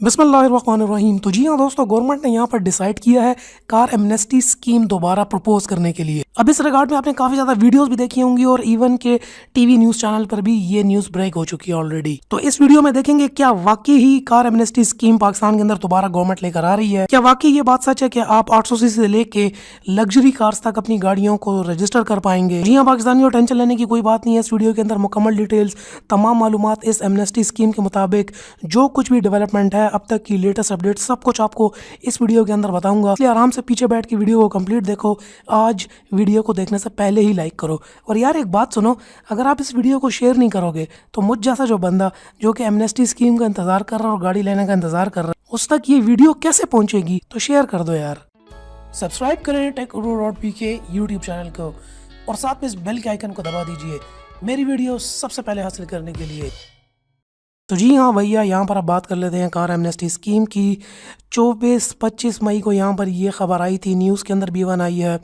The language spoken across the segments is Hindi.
बिस्मिल्लाहिर्रहमानिर्रहीम। तो जी हाँ दोस्तों, गवर्नमेंट ने यहाँ पर डिसाइड किया है कार एमनेस्टी स्कीम दोबारा प्रपोज करने के लिए। अब इस रिगार्ड में आपने काफ़ी ज़्यादा वीडियोस भी देखी होंगी और इवन के टीवी न्यूज़ चैनल पर भी ये न्यूज़ ब्रेक हो चुकी है ऑलरेडी। तो इस वीडियो में देखेंगे क्या वाकई ही कार एमनेस्टी स्कीम पाकिस्तान के अंदर दोबारा गवर्नमेंट लेकर आ रही है। क्या वाकई ये बात सच है कि आप 800 सीसी से लेके लग्जरी कार्स तक अपनी गाड़ियों को रजिस्टर कर पाएंगे। जी हाँ पाकिस्तानियों, टेंशन लेने की कोई बात नहीं है। इस वीडियो के अंदर मुकम्मल डिटेल्स, तमाम मालूमात इस एमनेस्टी स्कीम के मुताबिक जो कुछ भी डेवलपमेंट है, अब तक की लेटेस्ट अपडेट, सब कुछ आपको इस वीडियो के अंदर बताऊंगा। इसलिए आराम से पीछे बैठ के वीडियो को कंप्लीट देखो। आज वीडियो को देखने से पहले ही लाइक करो। और यार एक बात सुनो, अगर आप इस वीडियो को शेयर नहीं करोगे तो मुझ जैसा जो बंदा जो कि एमनेस्टी स्कीम का इंतजार कर रहा है और गाड़ी लेने का इंतजार कर रहा है, उस तक ये वीडियो कैसे पहुंचेगी? तो शेयर कर दो यार। सब्सक्राइब करें टेक.पी के यूट्यूब चैनल को और साथ में इस बेल के आइकन को दबा दीजिए मेरी वीडियो सबसे पहले हासिल करने के लिए। तो जी हाँ भैया, यहाँ पर अब बात कर लेते हैं कार एमनेस्टी स्कीम की। 24-25 मई को यहाँ पर ये खबर आई थी, न्यूज़ के अंदर भी वन आई है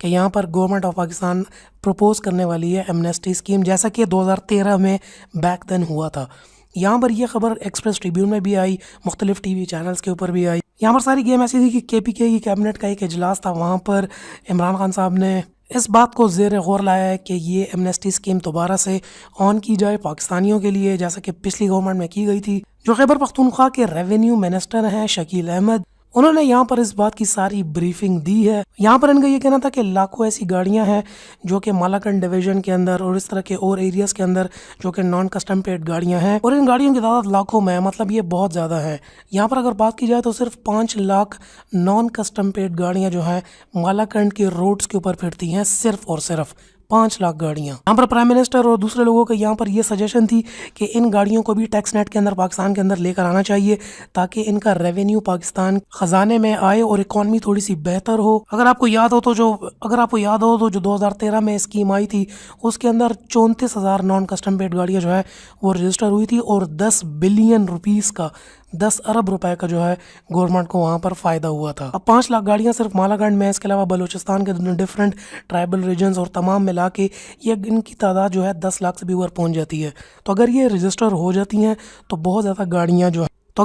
कि यहाँ पर गवर्नमेंट ऑफ पाकिस्तान प्रपोज करने वाली है एमनेस्टी स्कीम, जैसा कि 2013 में बैक देन हुआ था। यहाँ पर यह खबर एक्सप्रेस ट्रिब्यून में भी आई, मुख्तलिफ टीवी चैनल्स के ऊपर भी आई। यहाँ पर सारी गेम ऐसी थी कि केपीके की कैबिनेट का एक इजलास था, वहाँ पर इमरान खान साहब ने इस बात को ज़ेर गौर लाया है कि ये एमनेस्टी स्कीम दोबारा से ऑन की जाए पाकिस्तानियों के लिए, जैसा कि पिछली गवर्नमेंट में की गई थी। जो खैबर पख्तूनख्वा के रेवेन्यू मिनिस्टर हैं शकील अहमद, उन्होंने यहाँ पर इस बात की सारी ब्रीफिंग दी है। यहाँ पर इनका ये कहना था कि लाखों ऐसी गाड़ियाँ हैं जो कि मालाकंड डिवीजन के अंदर और इस तरह के और एरियाज़ के अंदर जो कि नॉन कस्टम पेड गाड़ियाँ हैं, और इन गाड़ियों की तादाद लाखों में है, मतलब ये बहुत ज़्यादा है। यहाँ पर अगर बात की जाए तो सिर्फ 5 लाख नॉन कस्टम पेड गाड़ियाँ जो हैं मालाकंड के रोड्स के ऊपर फिरती हैं, सिर्फ और सिर्फ 5 लाख गाड़ियाँ। यहाँ पर प्राइम मिनिस्टर और दूसरे लोगों का यहाँ पर ये सजेशन थी कि इन गाड़ियों को भी टैक्स नेट के अंदर पाकिस्तान के अंदर लेकर आना चाहिए, ताकि इनका रेवेन्यू पाकिस्तान खजाने में आए और इकॉनमी थोड़ी सी बेहतर हो। अगर आपको याद हो तो जो 2013 में स्कीम आई थी, उसके अंदर 34,000 नॉन कस्टम पेड गाड़ियाँ जो है वो रजिस्टर हुई थी और 10 बिलियन रुपीज़ का, 10 अरब रुपए का जो है गवर्नमेंट को वहाँ पर फ़ायदा हुआ था। अब 5 लाख गाड़ियाँ सिर्फ मालाकंड में, इसके अलावा बलूचिस्तान के डिफरेंट ट्राइबल रीजन्स और तमाम मिला के ये इनकी तादाद जो है 10 लाख से भी ऊपर पहुँच जाती है। तो अगर ये रजिस्टर हो जाती हैं तो बहुत ज़्यादा गाड़ियाँ जो है तो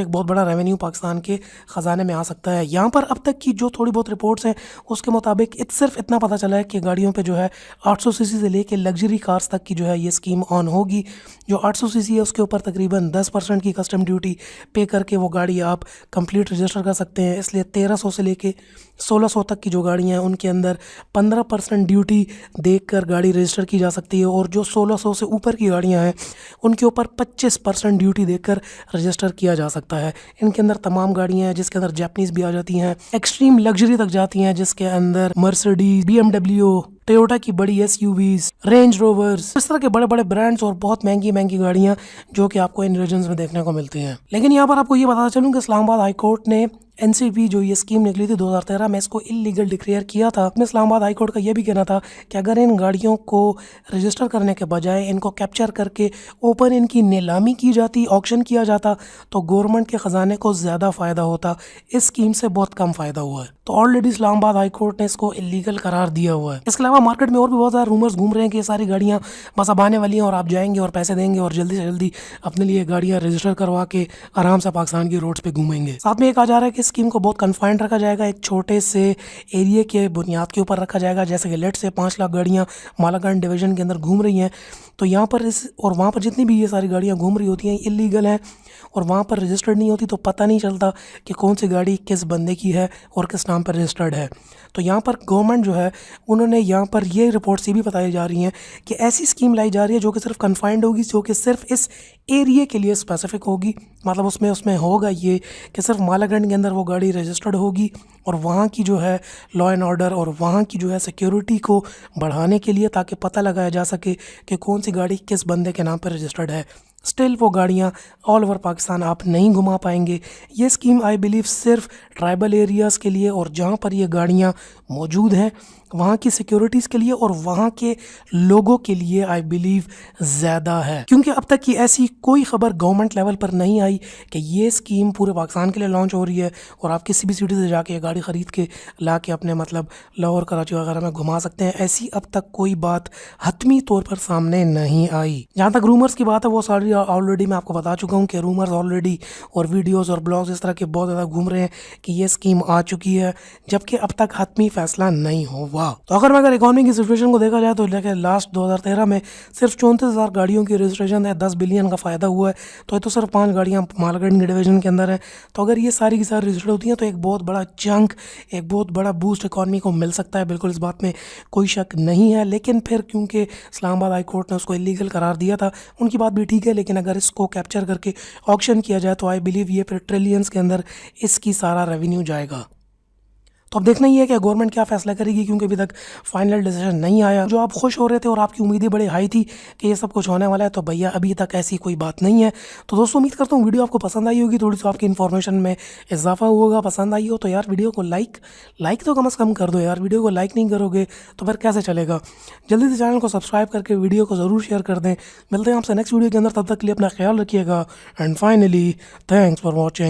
एक बहुत बड़ा रेवेन्यू पाकिस्तान के ख़जाने में आ सकता है। यहाँ पर अब तक की जो थोड़ी बहुत रिपोर्ट्स हैं उसके मुताबिक सिर्फ इतना पता चला है कि गाड़ियों पे जो है 800 सीसी से लेके लग्जरी कार्स तक की जो है ये स्कीम ऑन होगी। जो 800 सीसी है उसके ऊपर तकरीबन 10% की कस्टम ड्यूटी पे करके वो गाड़ी आप कंप्लीट रजिस्टर कर सकते हैं। इसलिए 1300 से लेके 1600 तक की जो गाड़ियाँ हैं उनके अंदर 15% ड्यूटी देकर गाड़ी रजिस्टर की जा सकती है, और जो 1600 से ऊपर की गाड़ियाँ हैं उनके ऊपर 25% ड्यूटी देकर रजिस्टर किया जा सकता है। इनके अंदर तमाम गाड़ियाँ हैं जिसके अंदर जैपनीज़ भी आ जाती हैं, एक्सट्रीम लग्जरी तक जाती हैं जिसके अंदर मर्सिडीज, BMW, टोयोटा की बड़ी SUVs, रेंज रोवर्स, इस तरह के बड़े बड़े ब्रांड्स और बहुत महंगी महंगी गाड़ियाँ जो कि आपको इन रीजन्स में देखने को मिलती हैं। लेकिन यहाँ पर आपको ये बताना चलूँ कि इस्लामाबाद हाई कोर्ट ने NCP जो ये स्कीम निकली थी 2013 में, इसको इलीगल डिक्लेयर किया था। इस्लामाबाद हाई कोर्ट का ये भी कहना था कि अगर इन गाड़ियों को रजिस्टर करने के बजाय इनको कैप्चर करके ओपन इनकी नीलामी की जाती, ऑक्शन किया जाता, तो गवर्नमेंट के ख़जाने को ज़्यादा फ़ायदा होता। इस स्कीम से बहुत कम फ़ायदा हुआ है। तो ऑलरेडी इस्लामाबाद हाई कोर्ट ने इसको इलीगल करार दिया हुआ है। इसके अलावा मार्केट में और भी बहुत सारे रूमर्स घूम रहे हैं कि ये सारी गाड़ियाँ बस अब आने वाली हैं और आप जाएंगे और पैसे देंगे और जल्दी से जल्दी अपने लिए गाड़ियाँ रजिस्टर करवा के आराम से पाकिस्तान की रोड्स पे घूमेंगे। साथ में ये कहा जा रहा है कि स्कीम को बहुत कन्फाइंड रखा जाएगा, एक छोटे से एरिया के बुनियाद के ऊपर रखा जाएगा। जैसे कि लेट से 5 लाख गाड़ियाँ मालाकंड डिवीजन के अंदर घूम रही हैं, तो यहाँ पर और वहाँ पर जितनी भी ये सारी गाड़ियाँ घूम रही होती हैं इलीगल हैं और वहाँ पर रजिस्टर्ड नहीं होती, तो पता नहीं चलता कि कौन सी गाड़ी किस बंदे की है और किस नाम पर रजिस्टर्ड है। तो यहाँ पर गवर्नमेंट जो है उन्होंने यहाँ पर ये रिपोर्ट्स ये भी बताई जा रही हैं कि ऐसी स्कीम लाई जा रही है जो कि सिर्फ कन्फाइंड होगी, जो कि सिर्फ इस एरिया के लिए स्पेसिफिक होगी। मतलब उसमें होगा ये कि सिर्फ मालाकंड के अंदर वो गाड़ी रजिस्टर्ड होगी और वहाँ की जो है लॉ एंड ऑर्डर और वहाँ की जो है सिक्योरिटी को बढ़ाने के लिए, ताकि पता लगाया जा सके कि कौन सी गाड़ी किस बंदे के नाम पर रजिस्टर्ड है। स्टिल वो गाड़ियाँ ऑल ओवर पाकिस्तान आप नहीं घुमा पाएंगे। ये स्कीम आई बिलीव सिर्फ ट्राइबल एरियाज़ के लिए और जहाँ पर ये गाड़ियाँ मौजूद हैं वहाँ की सिक्योरिटीज़ के लिए और वहाँ के लोगों के लिए आई बिलीव ज़्यादा है, क्योंकि अब तक की ऐसी कोई खबर गवर्नमेंट लेवल पर नहीं आई कि ये स्कीम पूरे पाकिस्तान के लिए लॉन्च हो रही है और आप किसी भी सिटी से जाके ये गाड़ी ख़रीद के ला के अपने मतलब लाहौर, कराची वगैरह में घुमा सकते हैं। ऐसी अब तक कोई बात हतमी तौर पर सामने नहीं आई। जहाँ तक रूमर्स की बात है वो सारी ऑलरेडी मैं आपको बता चुका हूँ कि रूमर्स ऑलरेडी और वीडियोस और ब्लॉग्स इस तरह के बहुत ज़्यादा घूम रहे हैं कि ये स्कीम आ चुकी है, जबकि अब तक हतमी फैसला नहीं हुआ। तो अगर इकोनॉमी की सिचुएशन को देखा जाए तो लास्ट 2013 में सिर्फ 34,000 गाड़ियों की रजिस्ट्रेशन है, 10 बिलियन का फ़ायदा हुआ है। तो ये तो सिर्फ 5 गाड़ियाँ मालगाड़ी डिवीजन के अंदर है। तो अगर ये सारी की सारी रजिस्टर्ड होती हैं तो एक बहुत बड़ा चंक, एक बहुत बड़ा बूस्ट इकॉनमी को मिल सकता है, बिल्कुल इस बात में कोई शक नहीं है। लेकिन फिर क्योंकि इस्लामाबाद हाई कोर्ट ने उसको इलीगल करार दिया था, उनकी बात भी ठीक है, लेकिन अगर इसको कैप्चर करके ऑक्शन किया जाए तो आई बिलीव ये फिर ट्रिलियंस के अंदर इसकी सारा रेवेन्यू जाएगा। तो अब देखना ही है कि गवर्नमेंट क्या फैसला करेगी, क्योंकि अभी तक फाइनल डिसीजन नहीं आया। जो आप खुश हो रहे थे और आपकी उम्मीदें बड़ी हाई थी कि ये सब कुछ होने वाला है, तो भैया अभी तक ऐसी कोई बात नहीं है। तो दोस्तों उम्मीद करता हूँ वीडियो आपको पसंद आई होगी, थोड़ी सी आपकी इन्फॉर्मेशन में इजाफा होगा। पसंद आई हो तो यार वीडियो को लाइक तो कम से कम कर दो यार। वीडियो को लाइक नहीं करोगे तो फिर कैसे चलेगा। जल्दी से चैनल को सब्सक्राइब करके वीडियो को ज़रूर शेयर कर दें। मिलते हैं आपसे नेक्स्ट वीडियो के अंदर, तब तक के लिए अपना ख्याल रखिएगा। And finally thanks for watching.